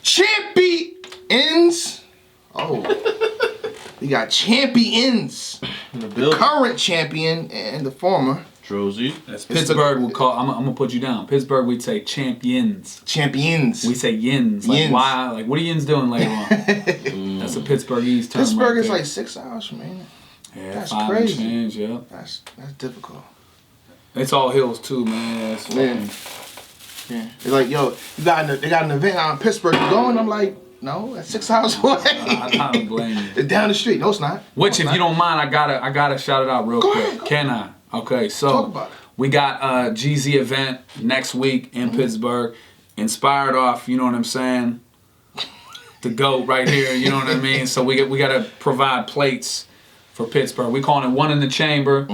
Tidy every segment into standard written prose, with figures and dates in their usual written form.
Champions. Oh. We got champions. The current champion and the former. Drozy. That's Pittsburgh would call. I'm gonna put you down. Pittsburgh, we'd say champions. Champions. We say yins. Like Yins. why? Like what are yins doing later on? That's a Pittsburghese term. Pittsburgh right is there. like 6 hours from here. Yeah, That's 5 crazy. and change, yeah. That's difficult. It's all hills too, man. It's fucking, Yeah. It's like, yo, they got an event out in Pittsburgh. You going? I'm like, no, that's 6 hours away. I don't blame you. It's down the street. No, it's not. Which, if you don't mind, I gotta shout it out real Go quick. ahead, go Can I? Okay, so Talk about it. we got a GZ event next week in Pittsburgh, inspired off. You know what I'm saying? The GOAT right here. You know what I mean? So we gotta provide plates for Pittsburgh. We calling it One in the Chamber.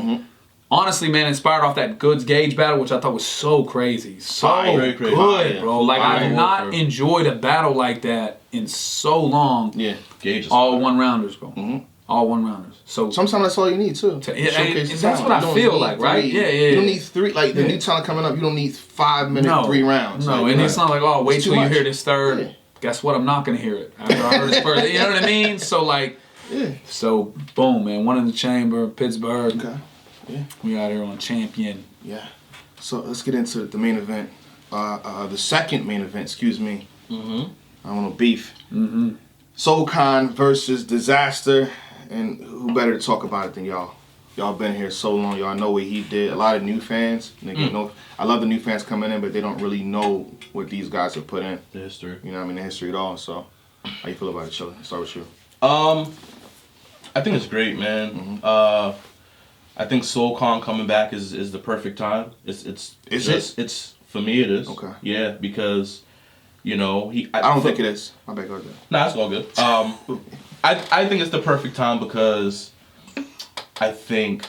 Honestly, man, inspired off that Goods Gage battle, which I thought was so crazy. So Very crazy. good, Yeah. bro. Like, I've not Fire. enjoyed a battle like that in so long. Yeah, Gage is All one-rounders, bro. All one-rounders. So Sometimes that's all you need, too. Yeah, Showcase and the that's talent. what I You don't feel need like, right? three. Yeah, You don't need 3. Like, the Yeah. new talent coming up, you don't need 5-minute 3 rounds. No, Like, and it's not like, oh, wait it's too till you much. hear this third. Yeah. Guess what? I'm not going to hear it after I heard this first. You know what I mean? So, like, so, boom, man. One in the Chamber, Pittsburgh. Okay. Yeah. We out here on champion. Yeah. So let's get into the main event. The second main event, excuse me. I don't know, beef. Soul Khan versus Dizaster. And who better to talk about it than y'all? Y'all been here so long. Y'all know what he did. A lot of new fans. Nigga, know, I love the new fans coming in, but they don't really know what these guys have put in. the history. You know what I mean? The history at all. So how you feel about it, Chilla? Let's start with you. I think it's great, man. I think Soul Khan coming back is the perfect time. It's for me it is. Okay. Yeah, because you know I don't think it is. My bad, go ahead. Nah, it's all good. I think it's the perfect time because I think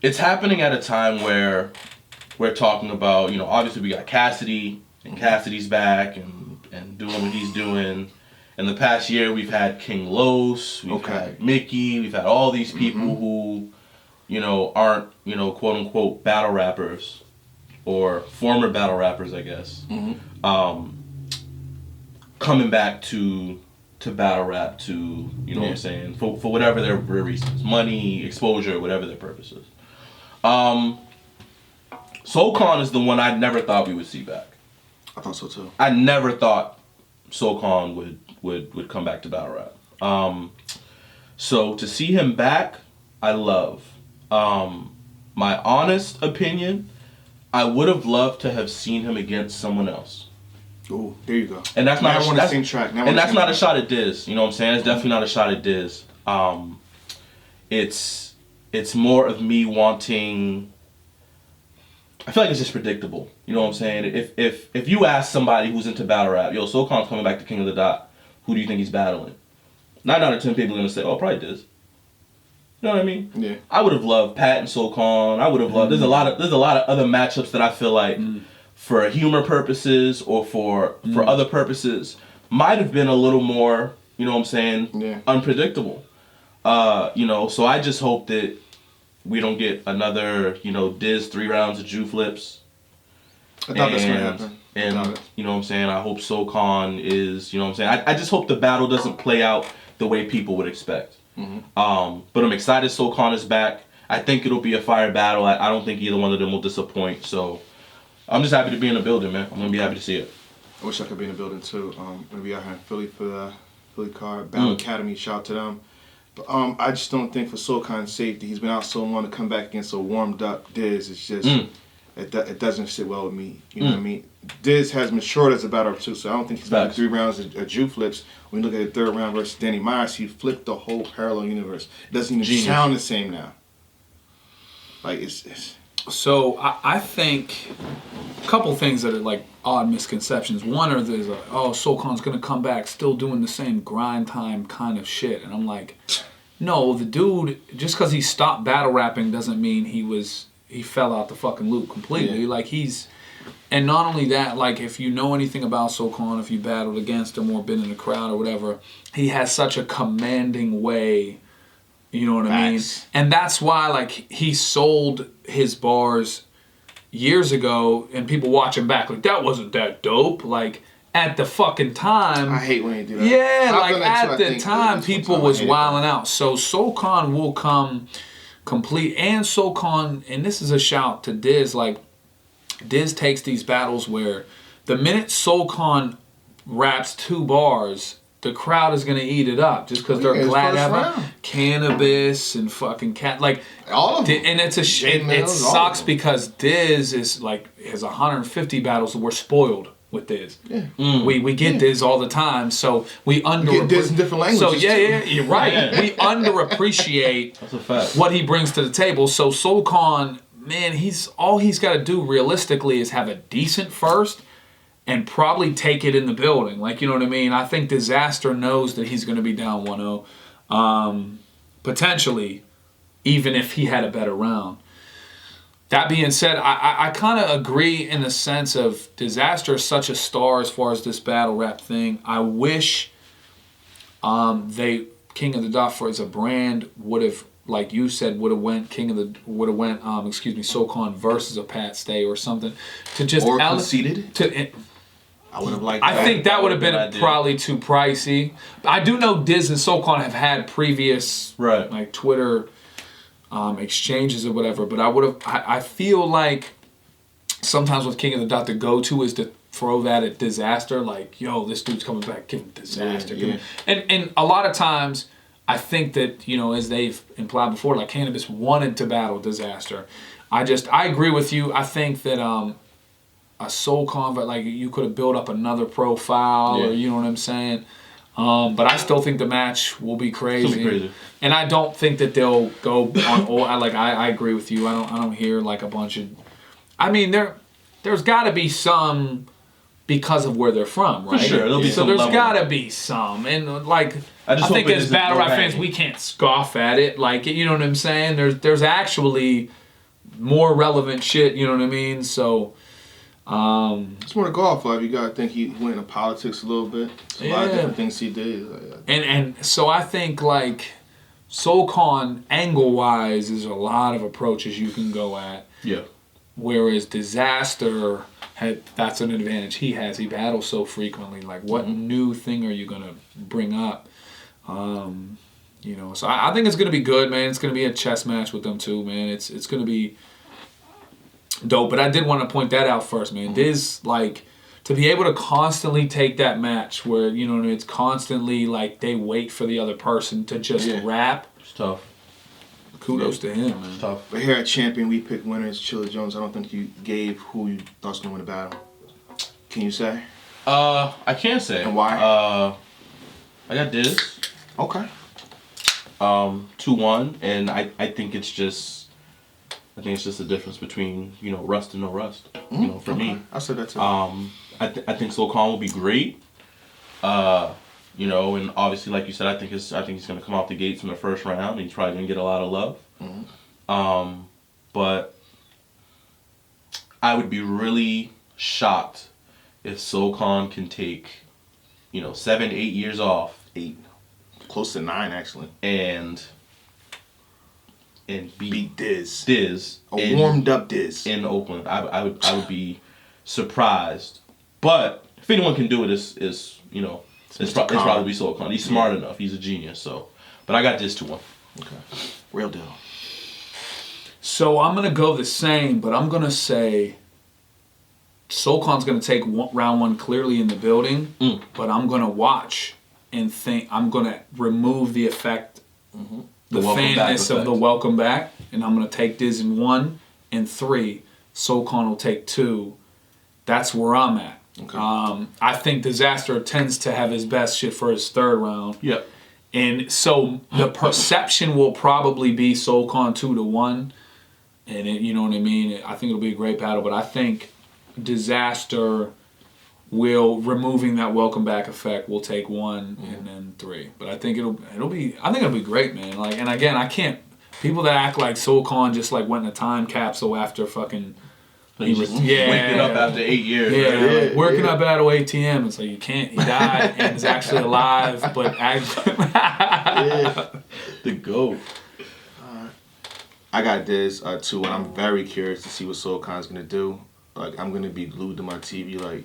it's happening at a time where we're talking about, you know, obviously we got Cassidy and Cassidy's back and doing what he's doing. In the past year, we've had King Los, we've had Mickey, we've had all these people who, you know, aren't, you know, quote unquote battle rappers or former battle rappers, I guess, coming back to battle rap to, you know what I'm saying, for whatever their reasons, money, exposure, whatever their purposes. Soul Khan is the one I never thought we would see back. I thought so too. I never thought Soul Khan would come back to battle rap. So to see him back, I love. My honest opinion, I would have loved to have seen him against someone else. Oh, there you go. And that's now not on the same track. And that's not a shot at Diz. You know what I'm saying? It's definitely not a shot at Diz. It's more of me wanting. I feel like it's just predictable. You know what I'm saying? If you ask somebody who's into battle rap, yo, Soul Khan's coming back to King of the Dot, who do you think he's battling? 9 out of 10 people are gonna say, oh, probably Diz. You know what I mean? Yeah. I would have loved Pat and Soul Khan. I would have loved. There's a lot of other matchups that I feel like, for humor purposes or for other purposes, might have been a little more. You know what I'm saying? Unpredictable. You know, so I just hope that we don't get another, you know, Diz 3 rounds of Jew flips. I thought that's gonna happen. And you know what I'm saying? I hope Soul Khan is, you know what I'm saying? I just hope the battle doesn't play out the way people would expect. But I'm excited Soul Khan is back. I think it'll be a fire battle. I don't think either one of them will disappoint. So I'm just happy to be in the building, man. I'm gonna be happy to see it. I wish I could be in the building too. Gonna be out here in Philly for the Philly card. Battle Academy, shout out to them. But I just don't think for Soul Khan's safety, he's been out so long to come back against a warmed up Diz. It's just it doesn't sit well with me. You know what I mean? Diz has matured as a battle too, so I don't think he's got 3 rounds of Jew flips. When you look at the 3rd round versus Danny Myers, he flipped the whole parallel universe. It doesn't even sound the same now. Like it's. So I think a couple things that are like odd misconceptions. One are there's like, oh, Soul Khan's gonna come back still doing the same grind time kind of shit, and I'm like, no, the dude just because he stopped battle rapping doesn't mean he fell out the fucking loop completely. Like and not only that, like if you know anything about Soul Khan, if you battled against him or been in the crowd or whatever, he has such a commanding way. You know what I mean? And that's why, like, he sold his bars years ago, and people watching back like that wasn't that dope. Like at the fucking time, I hate when they do that. yeah, I've like done that too, at I the think, time, this one people time I was hated wilding out. So Soul Khan will come complete, and Soul Khan, and this is a shout to Diz. Like Diz takes these battles where the minute Soul Khan raps 2 bars, the crowd is gonna eat it up just because they're his glad to first have round. Cannabis and fucking cat like All of them. and it's a it Mills, all of sucks them. because Diz is like has 150 battles and we're spoiled with Diz. Yeah. We get Diz all the time, so we get Diz in different languages, So yeah, too. yeah, you're right. We underappreciate That's a fact. what he brings to the table. So Soul Khan, man, he's got to do realistically is have a decent first and probably take it in the building. Like, you know what I mean? I think Dizaster knows that he's going to be down 1-0. Potentially, even if he had a better round. That being said, I kind of agree in the sense of Dizaster is such a star as far as this battle rap thing. I wish King of the Dot for as a brand would have, like you said, would have went Soul Khan versus a Pat Stay or something to just Or conceded. to. I would have liked I think that would have been idea. probably too pricey. I do know Diz and Soul Khan have had previous Right. like Twitter exchanges or whatever, but I feel like sometimes with King of the Dot, the go-to is to throw that at Dizaster, like, yo, this dude's coming back, give him Dizaster. Yeah, And a lot of times, I think that, you know, as they've implied before, like Cannabis wanted to battle Dizaster. I agree with you. I think that a Soul Convert, like you could have built up another profile, or you know what I'm saying. But I still think the match will be crazy. It'll be crazy. And I don't think that they'll go on. I agree with you. I don't hear like a bunch of. I mean, there's got to be some because of where they're from, right? For sure, there'll be so some there's level. got to be some, and like I just hope think it as isn't battle rap fans, overhanging. we can't scoff at it. Like, you know what I'm saying? There's actually more relevant shit. You know what I mean? So. It's more to go off of. You gotta think he went into politics a little bit. A lot of different things he did. And so I think like Soul Khan angle wise is a lot of approaches you can go at. Yeah. Whereas Dizaster that's an advantage he has. He battles so frequently. Like what new thing are you gonna bring up? You know, so I think it's gonna be good, man. It's gonna be a chess match with them too, man. It's gonna be dope. But I did want to point that out first, man. Diz, like, to be able to constantly take that match where, you know, it's constantly like they wait for the other person to just rap. It's tough. Kudos to him, man. It's tough. But here at Champion, we pick winners. Chilla Jones, I don't think you gave who you thought's gonna win the battle. Can you say? I can't say. And why? I got Diz. Okay. 2-1, and I think it's just the difference between, you know, rust and no rust. You know, for me. I said that too. I think Soul Khan will be great. You know, and obviously, like you said, I think he's gonna come out the gates in the first round, and he's probably gonna get a lot of love. But I would be really shocked if Soul Khan can take, you know, 7-8 years off. 8. Close to 9, actually. And beat Diz. in, Warmed up Diz. in Oakland. I would be surprised. But if anyone can do it, is you know, it's probably Soul Khan. He's smart enough. He's a genius. So, but I got Diz 2-1. Okay. Real deal. So I'm going to go the same, but I'm going to say Soul Khan's going to take round 1 clearly in the building, but I'm going to watch and think I'm going to remove the effect, the welcome back fanness of effect. the welcome back, and I'm going to take Diz in 1 and 3. Soul Khan will take 2. That's where I'm at. Okay. I think Dizaster tends to have his best shit for his 3rd round. Yep. And so the perception will probably be Soul Khan 2-1. And you know what I mean? I think it'll be a great battle, but I think Dizaster will, removing that welcome back effect, will take 1 and then 3. But I think it'll be great, man. Like, and again, I can't, people that act like Soul Khan just like went in a time capsule after fucking He's just waking up after 8 years. Yeah, Right? like working up Battle ATM. It's like you can't. He died and is actually alive, but The GOAT. I got Diz too, and I'm very curious to see what Soul Khan's gonna do. Like, I'm gonna be glued to my TV, like,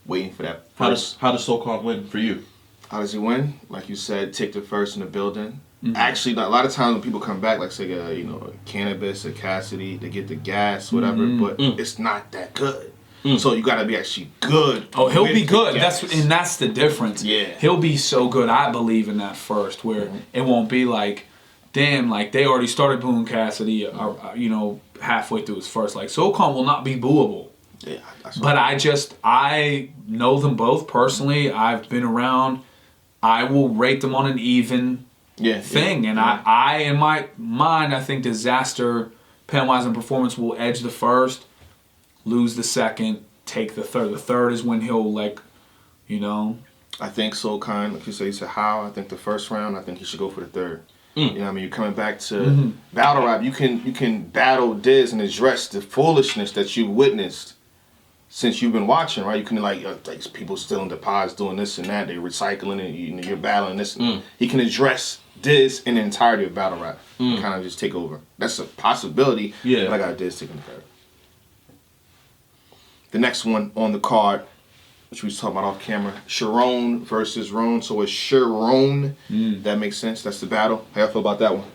waiting for that first. How does Soul Khan win for you? How does he win? Like you said, take the first in the building. Actually, a lot of times when people come back, like say, Cannabis or Cassidy, they get the gas, whatever, but it's not that good. So you gotta be actually good. Oh, he'll with be the good. gas. That's the difference. Yeah. He'll be so good. I believe in that first, where it won't be like, damn, like they already started booing Cassidy, halfway through his first. Like Soul Khan will not be booable. Yeah, But I know them both personally. I've been around. I will rate them on an even thing. And I, in my mind, I think Dizaster, pen-wise and performance, will edge the first, lose the second, take the third. The third is when he'll, I think Soul Khan, like you said how. I think the first round, I think he should go for the third. You know what I mean? You're coming back to battle rap. You can battle Diz and address the foolishness that you witnessed since you've been watching, right? You can like people stealing the pods, doing this and that. They're recycling it. You're battling this. He can address Diz in the entirety of battle rap. Kind of just take over. That's a possibility. Yeah. But I got Diz taking the third. The next one on the card, which we was talking about off camera, Sharon versus Roan. So it's Sharon. That makes sense. That's the battle. How y'all feel about that one?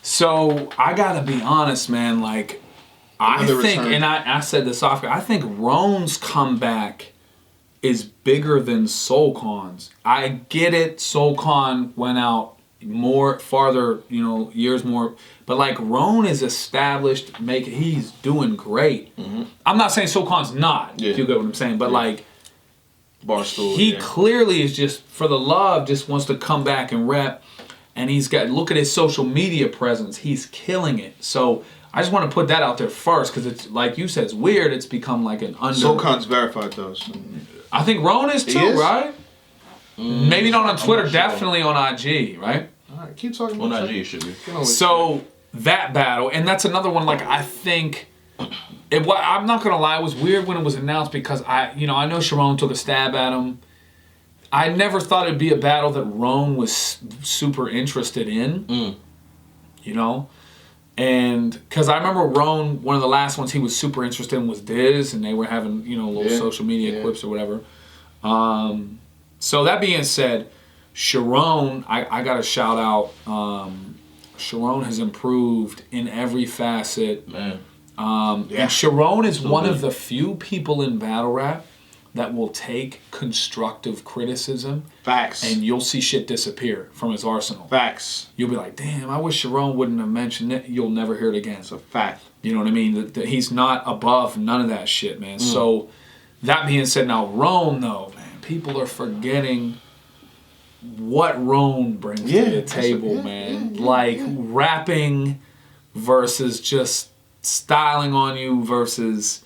So I gotta be honest, man. Like, I think, return. and I said this off. I think Roan's comeback is bigger than Soul Khan's. I get it. Soul Khan went out farther, years more. But like Roan is established. He's doing great. I'm not saying Soul Khan's not. Yeah. If you get what I'm saying, but like. Barstool. He clearly is just, for the love, just wants to come back and rep. And look at his social media presence. He's killing it. So I just want to put that out there first, because it's, like you said, it's weird. It's become like an under... Soul Khan's verified though. So. I think Roan is too, right? Maybe not on Twitter, sure. definitely on IG, right? All right, keep talking. On IG, it should be. So that battle, and that's another one, like, I think... I'm not gonna lie, it was weird when it was announced, because I know Sharon took a stab at him. I never thought it'd be a battle that Roan was super interested in. And because I remember Roan, one of the last ones he was super interested in was Diz, and they were having little social media clips or whatever. So that being said, Sharon, I gotta shout out. Sharon has improved in every facet. Man. And Sharon is one of the few people in battle rap that will take constructive criticism. Facts. And you'll see shit disappear from his arsenal. Facts. You'll be like, damn, I wish Sharon wouldn't have mentioned it. You'll never hear it again. It's a fact. You know what I mean? That he's not above none of that shit, man. So, that being said, now Roan, though, man, people are forgetting what Roan brings to the table, man. Like, rapping versus just styling on you versus...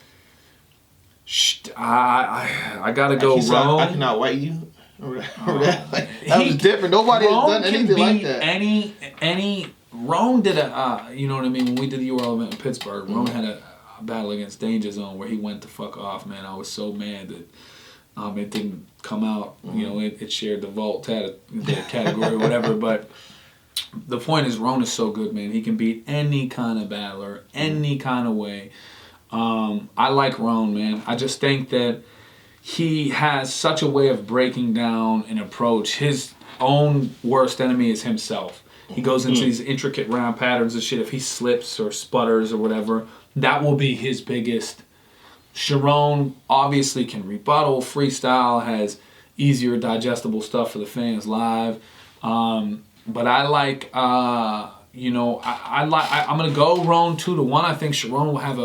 I gotta go Roan. I cannot white you. That was different. Nobody has done anything like that. Any Roan did you know what I mean? When we did the URL event in Pittsburgh, Roan had a battle against Danger Zone where he went the fuck off, man. I was so mad that it didn't come out. It shared the vault the category or whatever. But the point is, Roan is so good, man. He can beat any kind of battler, any kind of way. I like Roan, man. I just think that he has such a way of breaking down an approach. His own worst enemy is himself. He goes into these intricate round patterns and shit. If he slips or sputters or whatever, that will be his biggest. Sharon obviously can rebuttal, freestyle, has easier digestible stuff for the fans live. But I like... I'm gonna go Roan 2-1. I think Sharon will have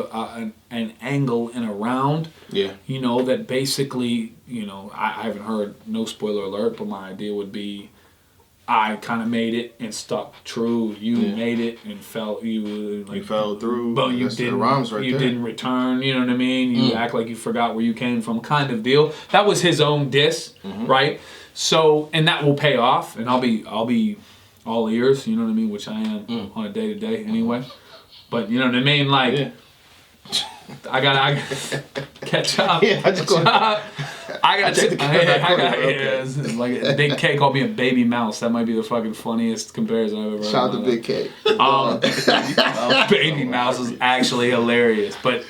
an angle in a round. Yeah. That basically, I haven't heard, no spoiler alert, but my idea would be, I kind of made it and stuck true. You made it and you fell through. But you didn't return. You know what I mean? You act like you forgot where you came from, kind of deal. That was his own diss, right? So, and that will pay off, and I'll be all ears, you know what I mean, which I am on a day-to-day anyway. But you know what I mean, like, I gotta catch up. Yeah, I just go. I got checked the camera. Okay. like Big K called me a baby mouse. That might be the fucking funniest comparison I've ever heard. Shout out to Big K. Baby mouse is actually hilarious, but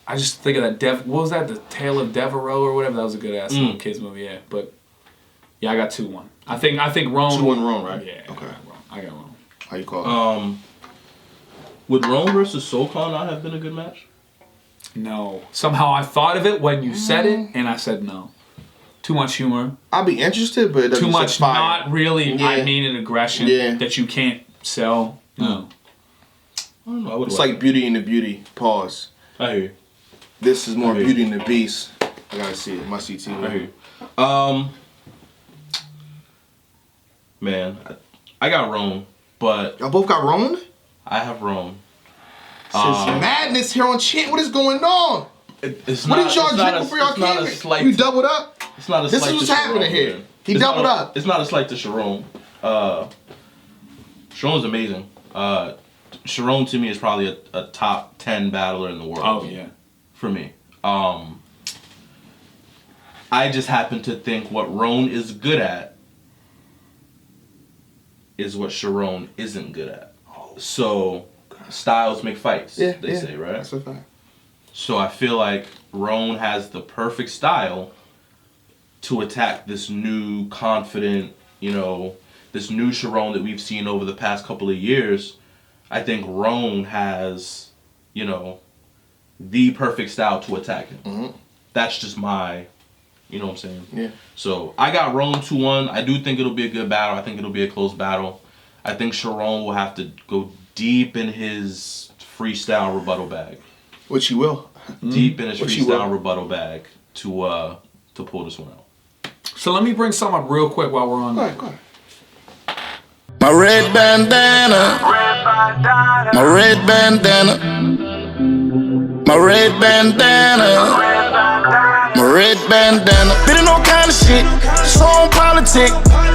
I just think of that. What was that? The Tale of Devereaux or whatever. That was a good ass little kids movie. Yeah, but yeah, I got 2-1. I think Rome. 2-1 Rome, right? Yeah. Okay. I got Rome. How you call it? Would Rome versus SoCon not have been a good match? No. Somehow I thought of it when you said it, and I said no. Too much humor. I'll be interested, but it doesn't Too much fire. not really Yeah. I mean an aggression that you can't sell. No. I don't know. I would It's like Beauty and the Beauty. Pause. I hear you. This is more I hear Beauty and the Beast. I gotta see it. Must see TV. I hear you. Man, I got Rome, but Y'all both got Rome? I have Rome. This is madness here on Chant. What is going on? It's What not, did y'all it's not drink a- before y'all it's not came? a slight You to- doubled up? It's not a This slight is what's to happening Sharon, here. man. He It's doubled not a- up. It's not a slight to Sharon. Sharon's amazing. Sharon to me is probably a top 10 battler in the world. Oh yeah. For me. I just happen to think what Roan is good at is what Sharon isn't good at. So styles make fights, they say, right? That's a fact. So I feel like Roan has the perfect style to attack this new confident, this new Sharon that we've seen over the past couple of years. I think Roan has, the perfect style to attack him. Mm-hmm. That's just my, you know what I'm saying? Yeah. So I got Roan 2-1. I do think it'll be a good battle. I think it'll be a close battle. I think Sharon will have to go deep in his freestyle rebuttal bag. Which he will. Deep in his Which he freestyle will. rebuttal bag to pull this one out. So let me bring something up real quick while we're on. Go ahead. My red bandana, my red bandana, my red bandana, my red bandana. Been in all kind of shit, so on politic.